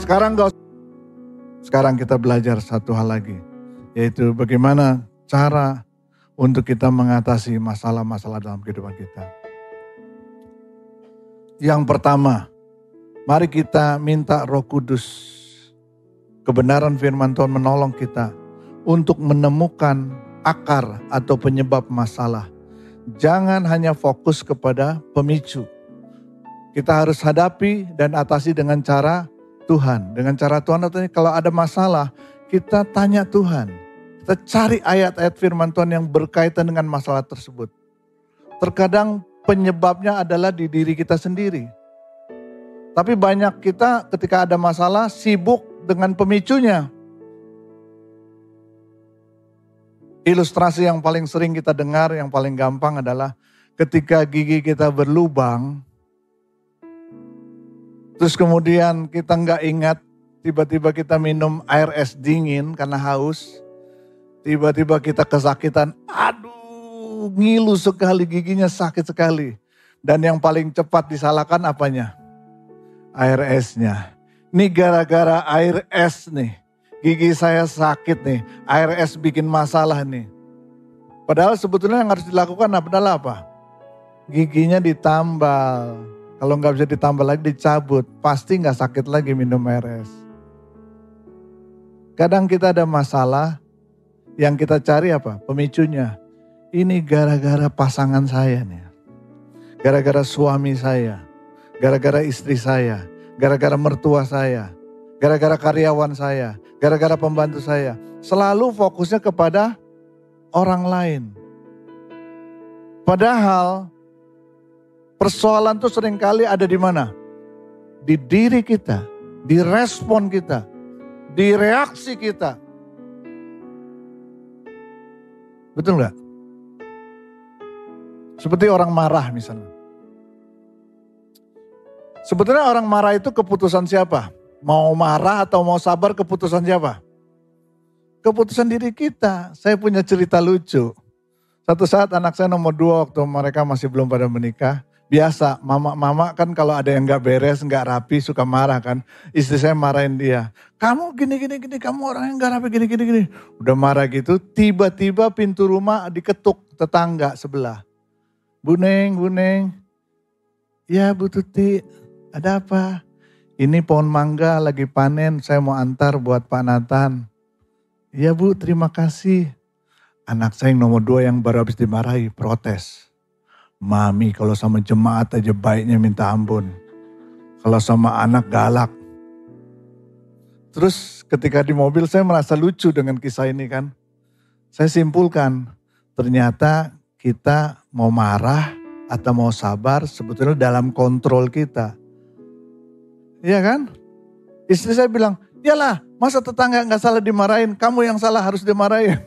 Sekarang kita belajar satu hal lagi, yaitu bagaimana cara untuk kita mengatasi masalah-masalah dalam kehidupan kita. Yang pertama, mari kita minta Roh Kudus, kebenaran firman Tuhan menolong kita untuk menemukan akar atau penyebab masalah. Jangan hanya fokus kepada pemicu. Kita harus hadapi dan atasi dengan cara Tuhan. Dengan cara Tuhan, artinya kalau ada masalah, kita tanya Tuhan. Kita cari ayat-ayat firman Tuhan yang berkaitan dengan masalah tersebut. Terkadang penyebabnya adalah di diri kita sendiri. Tapi banyak kita ketika ada masalah sibuk dengan pemicunya. Ilustrasi yang paling sering kita dengar, yang paling gampang adalah ketika gigi kita berlubang, terus kemudian kita nggak ingat, tiba-tiba kita minum air es dingin karena haus, tiba-tiba kita kesakitan, aduh ngilu sekali, giginya sakit sekali. Dan yang paling cepat disalahkan apanya? Air esnya. Ini gara-gara air es nih, gigi saya sakit nih, air es bikin masalah nih. Padahal sebetulnya yang harus dilakukan adalah apa? Giginya ditambal. Kalau nggak bisa ditambal lagi dicabut, pasti nggak sakit lagi minum air es. Kadang kita ada masalah, yang kita cari apa? Pemicunya. Ini gara-gara pasangan saya nih. Gara-gara suami saya. Gara-gara istri saya. Gara-gara mertua saya. Gara-gara karyawan saya. Gara-gara pembantu saya. Selalu fokusnya kepada orang lain. Padahal persoalan itu seringkali ada di mana? Di diri kita, di respon kita, di reaksi kita. Betul nggak? Seperti orang marah misalnya. Sebetulnya orang marah itu keputusan siapa? Mau marah atau mau sabar, keputusan siapa? Keputusan diri kita. Saya punya cerita lucu. Satu saat anak saya nomor 2 waktu mereka masih belum pada menikah. Biasa, mama kan kalau ada yang gak beres, gak rapi, suka marah kan. Istri saya marahin dia. Kamu gini, kamu orang yang gak rapi, gini. Udah marah gitu, tiba-tiba pintu rumah diketuk tetangga sebelah. Bu Neng. Ya Bu Tuti, ada apa? Ini pohon mangga lagi panen, saya mau antar buat Pak Nathan. Ya Bu, terima kasih. Anak saya yang nomor 2 yang baru habis dimarahi, protes. Mami kalau sama jemaat aja baiknya minta ampun. Kalau sama anak galak. Terus ketika di mobil saya merasa lucu dengan kisah ini kan. Saya simpulkan, ternyata kita mau marah atau mau sabar sebetulnya dalam kontrol kita. Iya kan? Istri saya bilang, yalah masa tetangga gak salah dimarahin, kamu yang salah harus dimarahin.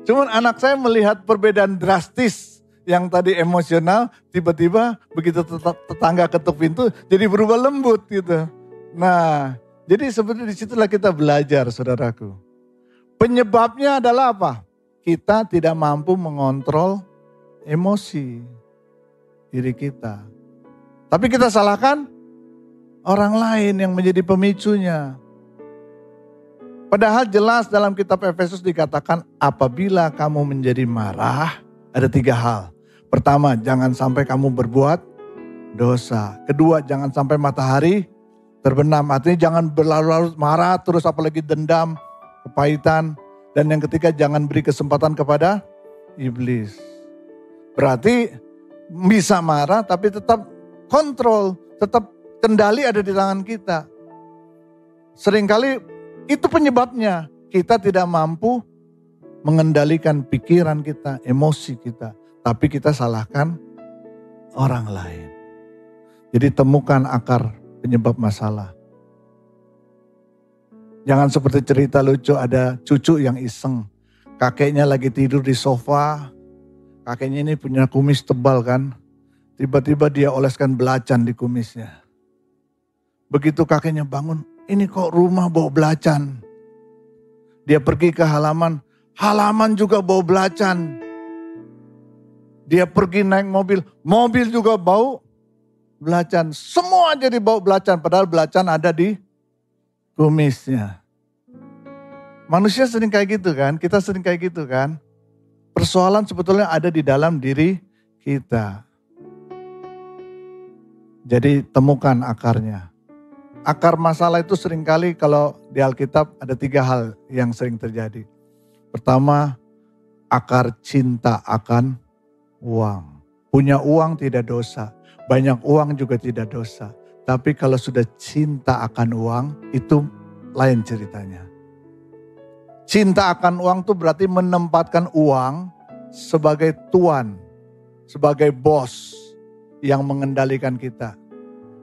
Cuman anak saya melihat perbedaan drastis. Yang tadi emosional, tiba-tiba begitu tetangga ketuk pintu, jadi berubah lembut gitu. Nah, jadi sebenarnya disitulah kita belajar saudaraku. Penyebabnya adalah apa? Kita tidak mampu mengontrol emosi diri kita. Tapi kita salahkan orang lain yang menjadi pemicunya. Padahal jelas dalam kitab Efesus dikatakan apabila kamu menjadi marah, ada 3 hal. Pertama, jangan sampai kamu berbuat dosa. Kedua, jangan sampai matahari terbenam. Artinya jangan berlarut-larut marah terus apalagi dendam, kepahitan. Dan yang ketiga, jangan beri kesempatan kepada iblis. Berarti bisa marah tapi tetap kontrol, tetap kendali ada di tangan kita. Seringkali itu penyebabnya. Kita tidak mampu mengendalikan pikiran kita, emosi kita. Tapi kita salahkan orang lain. Jadi temukan akar penyebab masalah. Jangan seperti cerita lucu ada cucu yang iseng. Kakeknya lagi tidur di sofa. Kakeknya ini punya kumis tebal kan. Tiba-tiba dia oleskan belacan di kumisnya. Begitu kakeknya bangun, ini kok rumah bau belacan. Dia pergi ke halaman juga bau belacan. Dia pergi naik mobil juga bau belacan. Semua jadi bau belacan, padahal belacan ada di kumisnya. Manusia sering kayak gitu kan, kita sering kayak gitu kan. Persoalan sebetulnya ada di dalam diri kita. Jadi temukan akarnya. Akar masalah itu seringkali kalau di Alkitab ada 3 hal yang sering terjadi. Pertama, akar cinta akan uang. Punya uang tidak dosa, banyak uang juga tidak dosa. Tapi kalau sudah cinta akan uang, itu lain ceritanya. Cinta akan uang itu berarti menempatkan uang sebagai tuan, sebagai bos yang mengendalikan kita.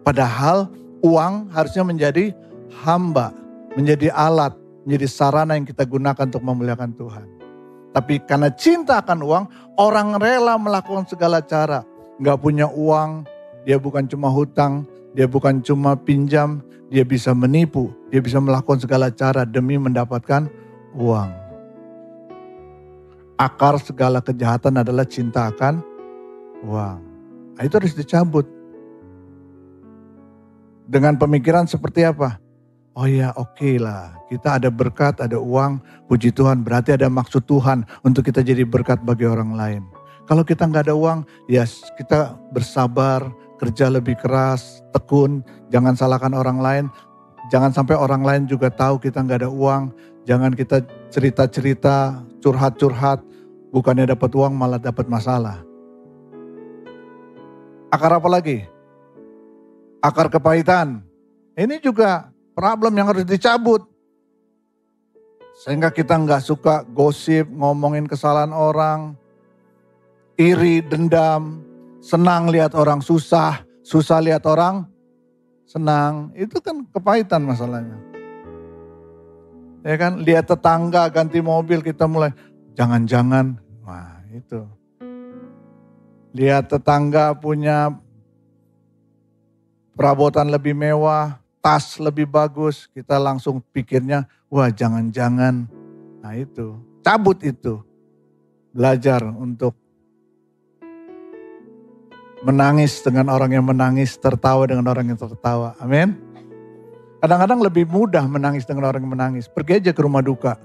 Padahal uang harusnya menjadi hamba, menjadi alat, menjadi sarana yang kita gunakan untuk memuliakan Tuhan. Tapi karena cinta akan uang, orang rela melakukan segala cara. Gak punya uang, dia bukan cuma hutang, dia bukan cuma pinjam, dia bisa menipu, dia bisa melakukan segala cara demi mendapatkan uang. Akar segala kejahatan adalah cinta akan uang. Nah, itu harus dicabut. Dengan pemikiran seperti apa? Oh ya, oke lah, kita ada berkat, ada uang, puji Tuhan, berarti ada maksud Tuhan untuk kita jadi berkat bagi orang lain. Kalau kita nggak ada uang, ya kita bersabar, kerja lebih keras, tekun, jangan salahkan orang lain, jangan sampai orang lain juga tahu kita nggak ada uang, jangan kita cerita-cerita, curhat-curhat, bukannya dapat uang malah dapat masalah. Akar apa lagi? Akar kepahitan. Ini juga problem yang harus dicabut. Sehingga kita nggak suka gosip, ngomongin kesalahan orang, iri, dendam, senang lihat orang susah, susah lihat orang senang. Itu kan kepahitan masalahnya. Ya kan, lihat tetangga ganti mobil kita mulai, jangan-jangan, wah itu. Lihat tetangga punya perabotan lebih mewah, tas lebih bagus, kita langsung pikirnya, wah jangan-jangan. Nah itu, cabut itu. Belajar untuk menangis dengan orang yang menangis, tertawa dengan orang yang tertawa. Amin. Kadang-kadang lebih mudah menangis dengan orang yang menangis. Pergi aja ke rumah duka.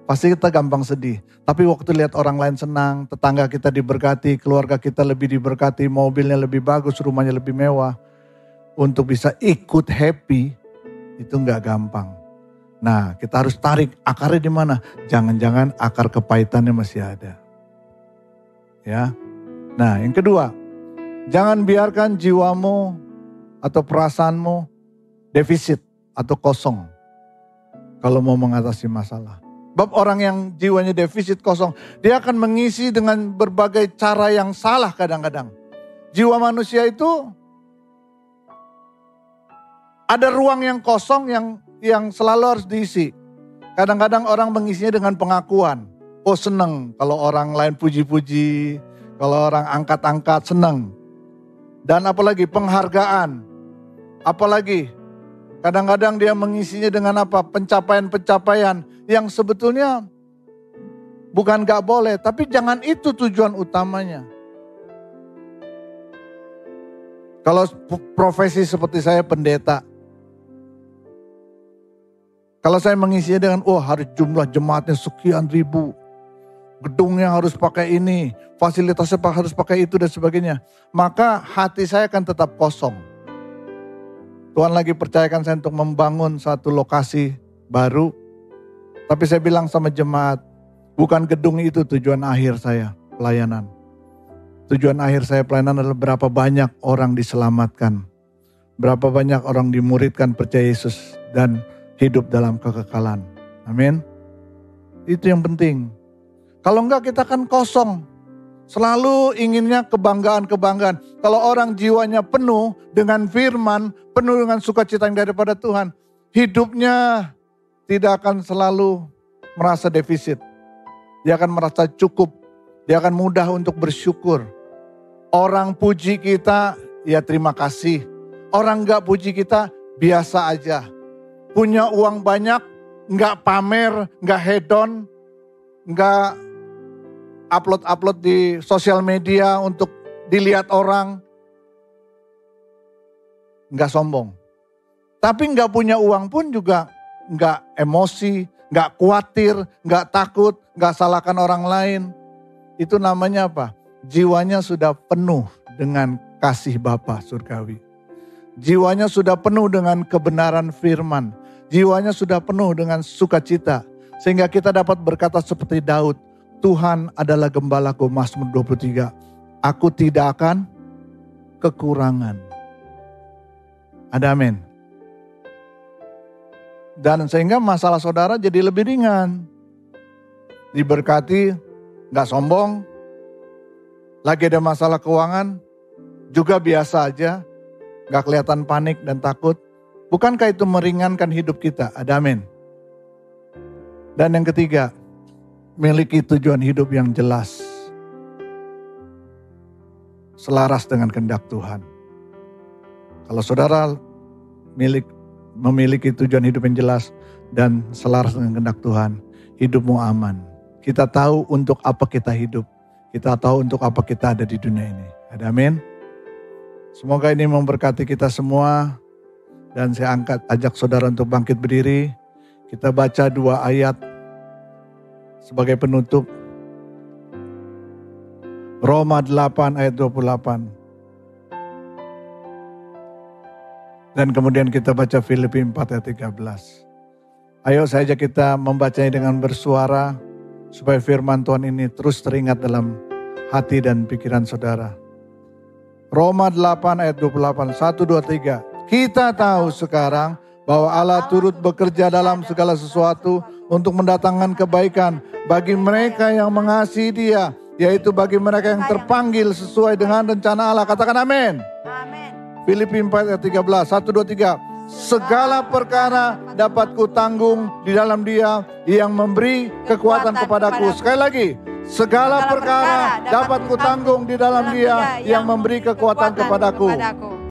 Pasti kita gampang sedih. Tapi waktu lihat orang lain senang, tetangga kita diberkati, keluarga kita lebih diberkati, mobilnya lebih bagus, rumahnya lebih mewah. Untuk bisa ikut happy, itu gak gampang. Nah, kita harus tarik akarnya di mana? Jangan-jangan akar kepahitannya masih ada. Ya. Nah, yang kedua, jangan biarkan jiwamu atau perasaanmu defisit atau kosong kalau mau mengatasi masalah. Sebab orang yang jiwanya defisit kosong, dia akan mengisi dengan berbagai cara yang salah kadang-kadang. Jiwa manusia itu ada ruang yang kosong yang selalu harus diisi. Kadang-kadang orang mengisinya dengan pengakuan. Oh seneng kalau orang lain puji-puji, kalau orang angkat-angkat seneng. Dan apalagi penghargaan. Apalagi kadang-kadang dia mengisinya dengan apa? Pencapaian-pencapaian yang sebetulnya bukan gak boleh. Tapi jangan itu tujuan utamanya. Kalau profesi seperti saya pendeta. Kalau saya mengisinya dengan, harus jumlah jemaatnya sekian ribu. Gedungnya harus pakai ini, fasilitasnya harus pakai itu dan sebagainya. Maka hati saya akan tetap kosong. Tuhan lagi percayakan saya untuk membangun satu lokasi baru. Tapi saya bilang sama jemaat, bukan gedung itu tujuan akhir saya pelayanan. Tujuan akhir saya pelayanan adalah berapa banyak orang diselamatkan. Berapa banyak orang dimuridkan percaya Yesus dan hidup dalam kekekalan. Amin. Itu yang penting. Kalau enggak kita kan kosong. Selalu inginnya kebanggaan-kebanggaan. Kalau orang jiwanya penuh dengan firman, penuh dengan sukacita yang daripada Tuhan, hidupnya tidak akan selalu merasa defisit. Dia akan merasa cukup. Dia akan mudah untuk bersyukur. Orang puji kita, ya terima kasih. Orang enggak puji kita, biasa aja. Punya uang banyak, enggak pamer, enggak hedon, enggak upload-upload di sosial media untuk dilihat orang. nggak sombong. Tapi nggak punya uang pun juga nggak emosi, nggak khawatir, nggak takut, nggak salahkan orang lain. Itu namanya apa? Jiwanya sudah penuh dengan kasih Bapa surgawi. Jiwanya sudah penuh dengan kebenaran firman. Jiwanya sudah penuh dengan sukacita. Sehingga kita dapat berkata seperti Daud, Tuhan adalah gembalaku, Mazmur 23. Aku tidak akan kekurangan. Ada amin. Dan sehingga masalah saudara jadi lebih ringan. Diberkati, gak sombong. Lagi ada masalah keuangan, juga biasa aja. Gak kelihatan panik dan takut. Bukankah itu meringankan hidup kita? Ada amin. Dan yang ketiga, miliki tujuan hidup yang jelas. Selaras dengan kehendak Tuhan. Kalau saudara memiliki tujuan hidup yang jelas dan selaras dengan kehendak Tuhan, hidupmu aman. Kita tahu untuk apa kita hidup. Kita tahu untuk apa kita ada di dunia ini. Ada amin. Semoga ini memberkati kita semua. Dan saya ajak saudara untuk bangkit berdiri. Kita baca 2 ayat sebagai penutup. Roma 8 ayat 28. Dan kemudian kita baca Filipi 4 ayat 13. Ayo saya ajak kita membacanya dengan bersuara. Supaya firman Tuhan ini terus teringat dalam hati dan pikiran saudara. Roma 8 ayat 28. 1, 2, 3. Kita tahu sekarang bahwa Allah turut bekerja dalam segala sesuatu untuk mendatangkan kebaikan bagi mereka yang mengasihi Dia, yaitu bagi mereka yang terpanggil sesuai dengan rencana Allah. Katakan amin. Amin. Filipi 4 ayat 13. 1, 2, 3. Segala perkara dapat kutanggung di dalam Dia yang memberi kekuatan kepadaku. Sekali lagi. Segala perkara dapat kutanggung di dalam Dia yang memberi kekuatan kepadaku.